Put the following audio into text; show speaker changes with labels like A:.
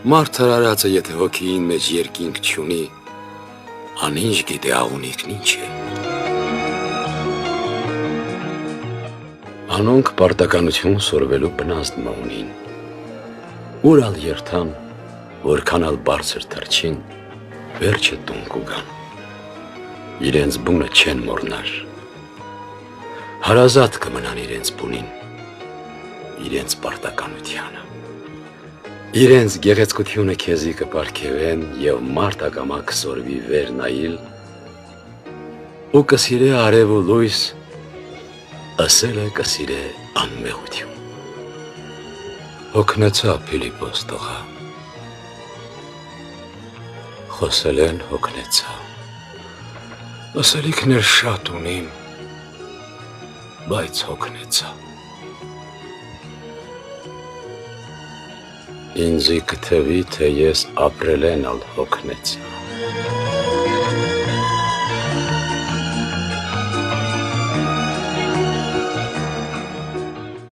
A: Մարդ հրարածը եթե հոգին մեջ երկինք չունի, անինչ գիտե աղունիքն ինչ է։ Անոնք պարտականություն սորվելու բնազդմը ունին, ուրալ երթան, որքանալ բարձր թրջին, վերջը տուն կուգան, իրենց բունը չեն մորնար, հարազատ կմնան իրենց բունին, իրենց պարտականությանը, իրենց գեղեցկությունը քեզի կպարգևեն և մարդ ակամա կսորվի վեր նայիլ, ու կսիրե արև ու լույս, ասել է կսիրե անմեղություն։ Հոգնեցա Փիլիպոս տղա, խոսել են հոգնեցա, ասելիքներ շատ ունիմ, բայց հոգնեցա։ Ինձի կթվի, թե ես ապրել են ալ հոգնեցա։